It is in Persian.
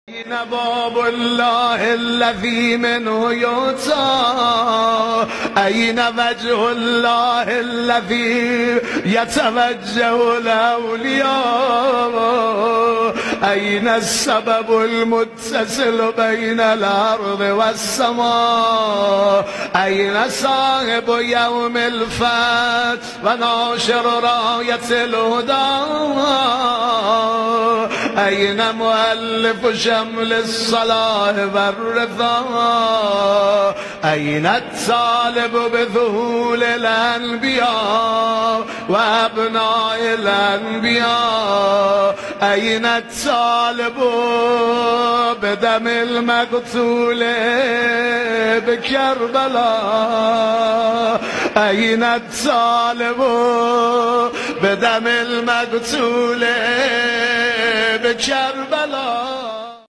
أين باب الله الذي منه يؤتى؟ أين وجه الله الذي يتوجه الأولياء؟ أين السبب المتصل بين الأرض والسماء؟ أين صاحب يوم الفتح وناشر راية الهدى؟ أين مؤلف شمل الصلاح والرضا؟ أين الطالب بذهول الأنبياء وأبناء الأنبياء؟ أين الطالب بدم المقتول بكربلاء؟ أين الطالب بدم المقتول بكربلاء؟